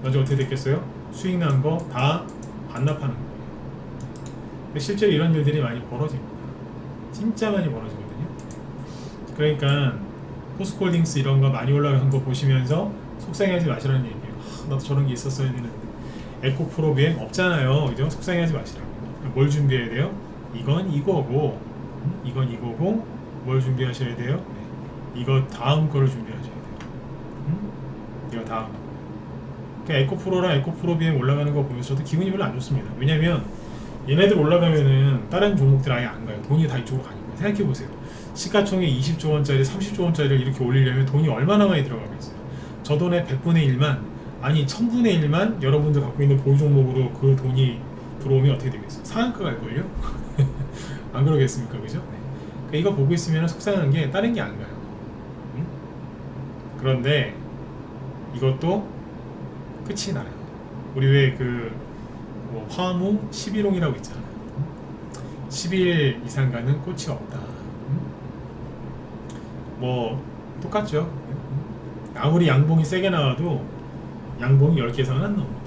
나중에 어떻게 됐겠어요? 수익 난 거 다 반납하는 거예요. 실제로 이런 일들이 많이 벌어집니다. 진짜 많이 벌어지거든요. 그러니까 포스코홀딩스 이런 거 많이 올라간 거 보시면서 속상해하지 마시라는 얘기예요. 나도 저런 게 있었어야 되는데. 에코프로 BM 없잖아요. 그죠? 속상해하지 마시라고. 뭘 준비해야 돼요? 이건 이거고, 이건 이거고, 뭘 준비하셔야 돼요? 네. 이거 다음 거를 준비하셔야 돼요. 이거 다음. 그러니까 에코프로랑 에코프로 BM 올라가는 거 보면서 저도 기분이 별로 안 좋습니다. 왜냐면 얘네들 올라가면은 다른 종목들 아예 안 가요. 돈이 다 이쪽으로 가니까. 생각해보세요. 시가총액 20조 원짜리, 30조 원짜리를 이렇게 올리려면 돈이 얼마나 많이 들어가겠어요. 저 돈의 100분의 1만, 아니 1000분의 1만 여러분들 갖고 있는 보유 종목으로 그 돈이 들어오면 어떻게 되겠어요? 상한가 갈걸요? 안 그러겠습니까? 그죠? 네. 그러니까 이거 보고 있으면 속상한 게 다른 게 안 가요. 응? 그런데 이것도 끝이 나요. 우리 왜 뭐 화무 11홍이라고 있잖아요. 10일 이상 가는 꽃이 없다. 뭐 똑같죠. 아무리 양봉이 세게 나와도 양봉이 10개 이상은 안 나옵니다.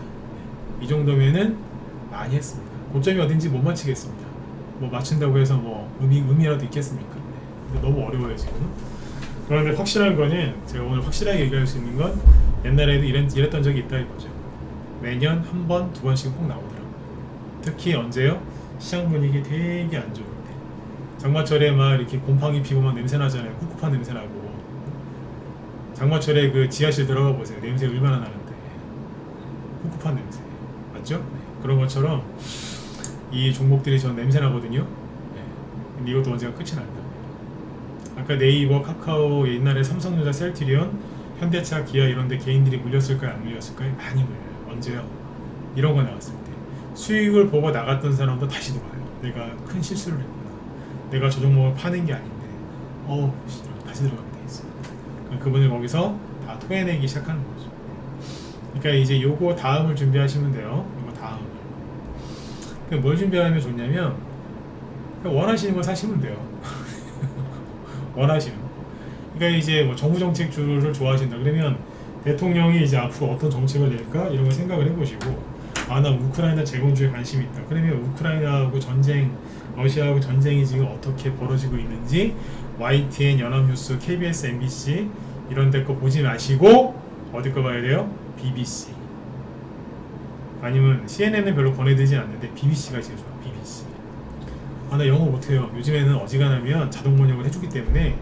이 정도면은 많이 했습니다. 고점이 어딘지 못 맞히겠습니다. 뭐 맞춘다고 해서 뭐 의미라도 있겠습니까? 근데 너무 어려워요 지금. 그런데 확실한 거는 제가 오늘 확실하게 얘기할 수 있는 건 옛날에도 이랬던 적이 있다 이거죠. 매년 한 번, 두 번씩 꼭 나오더라고요. 특히 언제요? 시장 분위기 되게 안 좋을 때. 장마철에 막 이렇게 곰팡이 피고 막 냄새 나잖아요. 꿉꿉한 냄새 나고. 장마철에 그 지하실 들어가 보세요. 냄새 얼마나 나는데. 꿉꿉한 냄새. 맞죠? 네. 그런 것처럼 이 종목들이 전 냄새 나거든요. 네. 근데 이것도 언젠가 끝이 난다. 아까 네이버, 카카오, 옛날에 삼성전자, 셀트리온, 현대차, 기아 이런데 개인들이 물렸을까요? 안 물렸을까요? 많이 물려요. 언제요? 이런 거 나왔을 때 수익을 보고 나갔던 사람도 다시 들어와요. 내가 큰 실수를 했구나. 내가 저 종목을 파는 게 아닌데 다시 들어가게 돼 있어요. 그분을 거기서 다 토해내기 시작하는 거죠. 그러니까 이제 요거 다음을 준비하시면 돼요. 요거 다음을. 그러니까 뭘 준비하면 좋냐면 원하시는 거 사시면 돼요. 원하시는 거. 그러니까 이제 뭐 정부 정책주를 좋아하신다 그러면 대통령이 이제 앞으로 어떤 정책을 낼까 이런 걸 생각을 해보시고 나 우크라이나 재건주에 관심이 있다. 그러면 우크라이나하고 전쟁, 러시아하고 전쟁이 지금 어떻게 벌어지고 있는지 YTN, 연합뉴스, KBS, MBC 이런 데 거 보지 마시고 어디 거 봐야 돼요? BBC. 아니면 CNN은 별로 권해드리지 않는데 BBC가 제일 좋아. BBC. 나 영어 못해요. 요즘에는 어지간하면 자동 번역을 해주기 때문에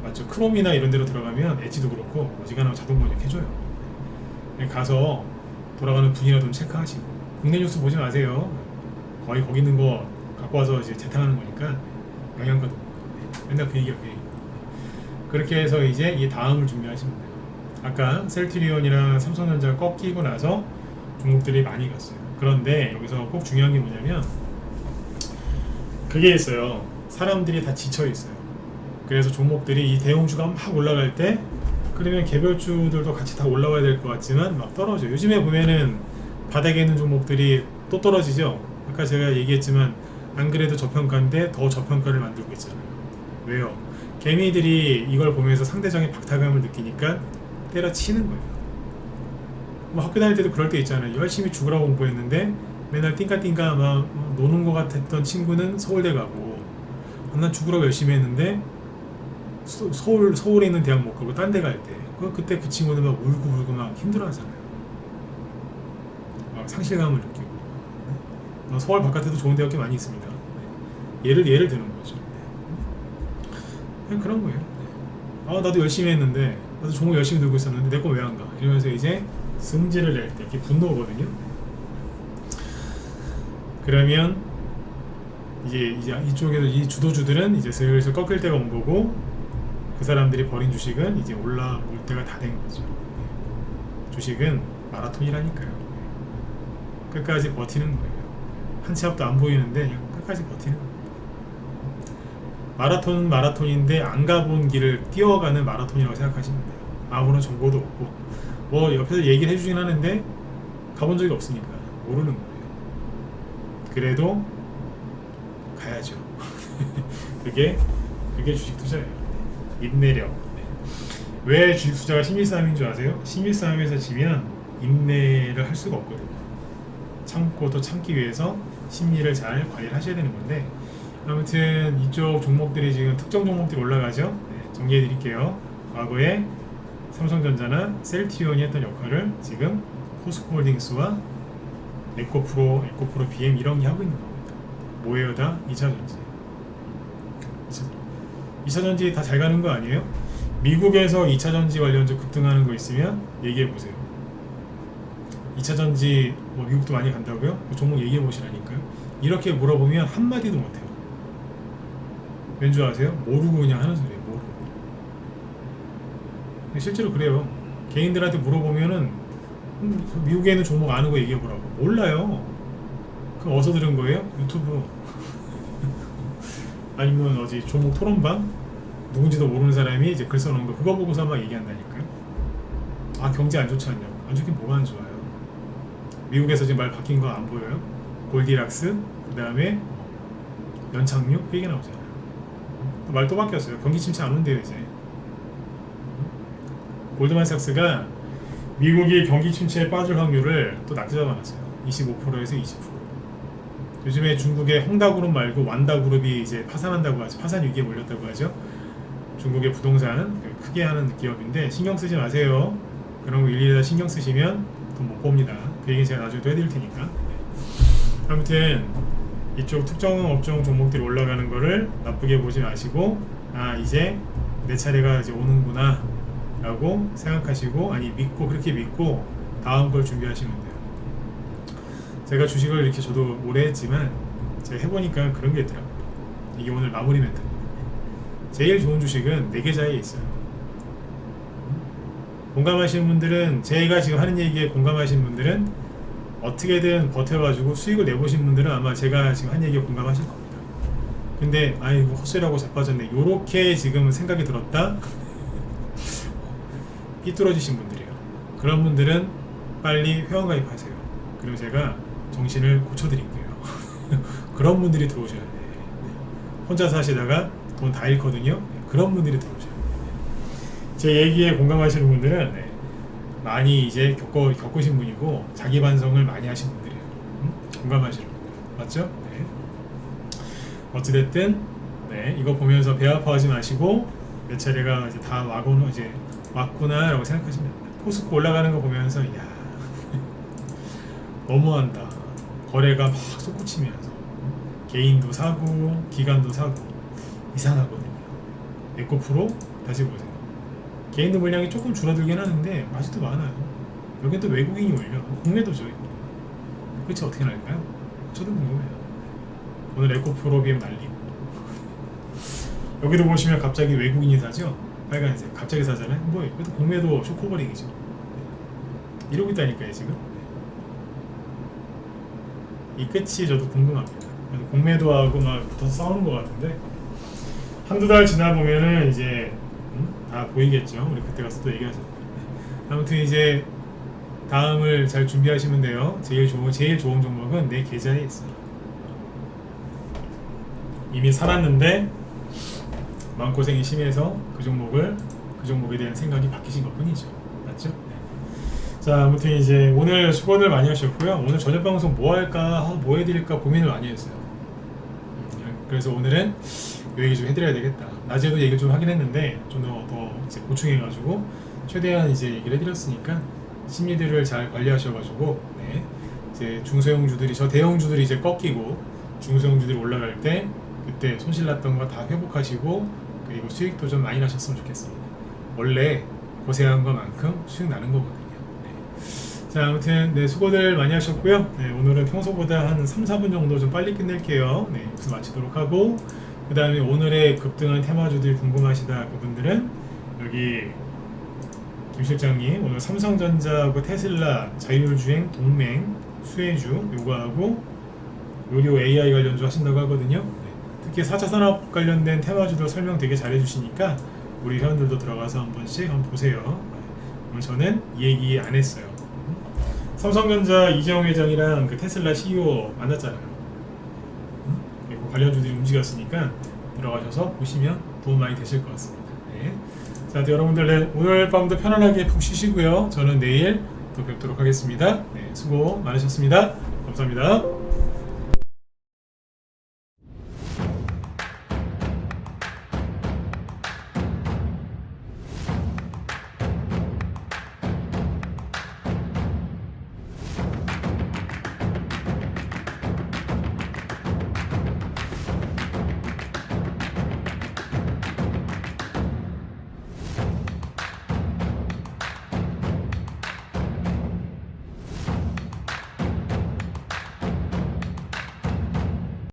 맞죠? 크롬이나 이런 데로 들어가면 엣지도 그렇고 어지간하면 자동 번역 해줘요. 가서 돌아가는 분이나 좀 체크하시고 국내 뉴스 보지 마세요. 거의 거기 있는 거 갖고 와서 이제 재탕하는 거니까 영양가도 없고 맨날 그 얘기야 그 얘기. 그렇게 해서 이제 이 다음을 준비하시면 돼요. 아까 셀트리온이랑 삼성전자가 꺾이고 나서 종목들이 많이 갔어요. 그런데 여기서 꼭 중요한 게 뭐냐면 그게 있어요. 사람들이 다 지쳐 있어요. 그래서 종목들이 이 대형주가 막 올라갈 때 그러면 개별주들도 같이 다 올라와야 될 것 같지만 막 떨어져요. 요즘에 보면은 바닥에 있는 종목들이 또 떨어지죠. 아까 제가 얘기했지만 안 그래도 저평가인데 더 저평가를 만들고 있잖아요. 왜요? 개미들이 이걸 보면서 상대적인 박탈감을 느끼니까 때려치는 거예요. 뭐 학교 다닐 때도 그럴 때 있잖아요. 열심히 죽으라고 공부했는데 맨날 띵까띵까 막 노는 것 같았던 친구는 서울대 가고 난 죽으라고 열심히 했는데 서울에 있는 대학 못 가고 딴 데 갈 때 그때 그 친구는 막 울고 막 힘들어하잖아요. 막 상실감을 느끼고. 서울 바깥에도 좋은 대학이 많이 있습니다. 예를 드는 거죠. 그냥 그런 거예요. 나도 열심히 했는데 나도 종목 열심히 들고 있었는데 내 거 왜 안 가? 이러면서 이제 승질을 낼 때 이렇게 분노거든요. 그러면 이제 이쪽에서 이 주도주들은 이제 슬슬 꺾일 때가 온 거고 그 사람들이 버린 주식은 이제 올라올 때가 다 된 거죠. 주식은 마라톤이라니까요. 끝까지 버티는 거예요. 한 치 앞도 안 보이는데 그냥 끝까지 버티는 거예요. 마라톤인데 안 가본 길을 뛰어가는 마라톤이라고 생각하시면 돼요. 아무런 정보도 없고 뭐 옆에서 얘기를 해주긴 하는데 가본 적이 없으니까 모르는 거예요. 그래도 가야죠. 그게 주식 투자예요. 인내력. 왜 주식 투자가 심리싸움인 줄 아세요? 심리싸움에서 지면 인내를 할 수가 없거든요. 참고 또 참기 위해서 심리를 잘 관리를 하셔야 되는 건데 아무튼 이쪽 종목들이 지금 특정 종목들이 올라가죠. 정리해 드릴게요. 과거에 삼성전자나 셀트리온이 했던 역할을 지금 포스코홀딩스와 에코프로 BM 이런 게 하고 있는 겁니다. 뭐예요? 다 2차전지. 2차전지 다 잘 가는 거 아니에요? 미국에서 2차전지 관련주 급등하는 거 있으면 얘기해보세요. 2차전지 뭐 미국도 많이 간다고요? 그 종목 얘기해보시라니까요. 이렇게 물어보면 한마디도 못해요. 왠 줄 아세요? 모르고 그냥 하는 소리예요. 모르고. 실제로 그래요. 개인들한테 물어보면은 미국에 있는 종목 아는 거 얘기해보라고. 몰라요. 그럼 어디서 들은 거예요? 유튜브. 아니면 어디 종목 토론방? 누군지도 모르는 사람이 이제 글 써놓은 거 그거 보고서 막 얘기한다니까요. 아 경제 안 좋지 않냐고. 안 좋긴 뭐가 안 좋아요. 미국에서 지금 말 바뀐 거 안 보여요? 골디락스, 그 다음에 연착륙 그 얘기 나오잖아요. 말 또 바뀌었어요. 경기 침체 안 온대요 이제. 골드만삭스가 미국이 경기 침체에 빠질 확률을 또 낮게 잡아놨어요. 25%에서 20%. 요즘에 중국의 홍다그룹 말고 완다그룹이 이제 파산한다고 하죠. 파산 위기에 몰렸다고 하죠. 중국의 부동산 크게 하는 기업인데 신경 쓰지 마세요. 그런 거 일일이 다 신경 쓰시면 돈 못 봅니다. 그 얘기 제가 나중에 또 해드릴 테니까. 아무튼 이쪽 특정 업종 종목들이 올라가는 거를 나쁘게 보지 마시고 아 이제 내 차례가 이제 오는구나 라고 생각하시고 아니 믿고 그렇게 믿고 다음 걸 준비하시면 돼요. 제가 주식을 이렇게 저도 오래 했지만 제가 해보니까 그런 게 있더라고요. 이게 오늘 마무리 멘트입니다. 제일 좋은 주식은 4계좌에 있어요. 공감하시는 분들은 제가 지금 하는 얘기에 공감하시는 분들은 어떻게든 버텨가지고 수익을 내보신 분들은 아마 제가 지금 한 얘기에 공감하실 겁니다. 근데 아이고 헛소리라고 자빠졌네 요렇게 지금 생각이 들었다 삐뚤어지신 분들이에요. 그런 분들은 빨리 회원가입하세요. 그리고 제가 정신을 고쳐드릴게요. 그런 분들이 들어오셔야 돼요. 혼자서 하시다가 돈 다 잃거든요. 그런 분들이 들어오셔야 돼요. 제 얘기에 공감하시는 분들은 많이 이제 겪으신 분이고 자기 반성을 많이 하신 분들이에요. 공감하시는 분들 맞죠? 네. 어찌됐든 이거 보면서 배 아파하지 마시고 몇 차례가 이제 다 왔구나 라고 생각하시면 됩니다. 포스코 올라가는 거 보면서 이야 너무한다. 거래가 막 솟구치면서 개인도 사고 기관도 사고 이상하거든요. 에코프로 다시 보세요. 개인들 물량이 조금 줄어들긴 하는데 아직도 많아요. 여긴 또 외국인이 올려. 국내도죠 이거. 그치 어떻게 날까요? 저도 궁금해요. 오늘 에코프로 비엠 날리고 여기도 보시면 갑자기 외국인이 사죠. 빨간색 갑자기 사잖아요. 뭐예요? 그래도 국내도 쇼커버링이죠. 이러고 있다니까요 지금. 이 끝이 저도 궁금합니다. 공매도하고 막 붙어서 싸우는 것 같은데 한두 달 지나 보면은 이제 다 보이겠죠. 우리 그때 가서 또 얘기하죠. 아무튼 이제 다음을 잘 준비하시면 돼요. 제일 좋은 종목은 내 계좌에 있어요. 이미 살았는데 마음고생이 심해서 그 종목에 대한 생각이 바뀌신 것 뿐이죠. 맞죠? 자, 아무튼 이제 오늘 수고들 많이 하셨고요. 오늘 저녁 방송 뭐 할까, 뭐 해드릴까 고민을 많이 했어요. 그래서 오늘은 이 얘기 좀 해드려야 되겠다. 낮에도 얘기를 좀 하긴 했는데 좀 더 이제 보충해가지고 최대한 이제 얘기를 해드렸으니까 심리들을 잘 관리하셔가지고 이제 중소형주들이 저 대형주들이 이제 꺾이고 중소형주들이 올라갈 때 그때 손실났던 거 다 회복하시고 그리고 수익도 좀 많이 나셨으면 좋겠습니다. 원래 고생한 것만큼 수익 나는 거거든요. 자, 아무튼 수고들 많이 하셨고요. 오늘은 평소보다 한 3-4분 정도 좀 빨리 끝낼게요. 여기서 마치도록 하고 그 다음에 오늘의 급등한 테마주들 궁금하시다 그분들은 여기 김 실장님 오늘 삼성전자하고 테슬라 자율주행 동맹 수혜주 요거하고 의료 AI 관련주 하신다고 하거든요. 특히 4차 산업 관련된 테마주도 설명 되게 잘 해주시니까 우리 회원들도 들어가서 한 번씩 한번 보세요. 오늘 저는 이 얘기 안 했어요. 삼성전자 이재용 회장이랑 그 테슬라 CEO 만났잖아요. 그리고 관련주들이 움직였으니까 들어가셔서 보시면 도움 많이 되실 것 같습니다. 자, 여러분들 오늘 밤도 편안하게 푹 쉬시고요. 저는 내일 또 뵙도록 하겠습니다. 수고 많으셨습니다. 감사합니다.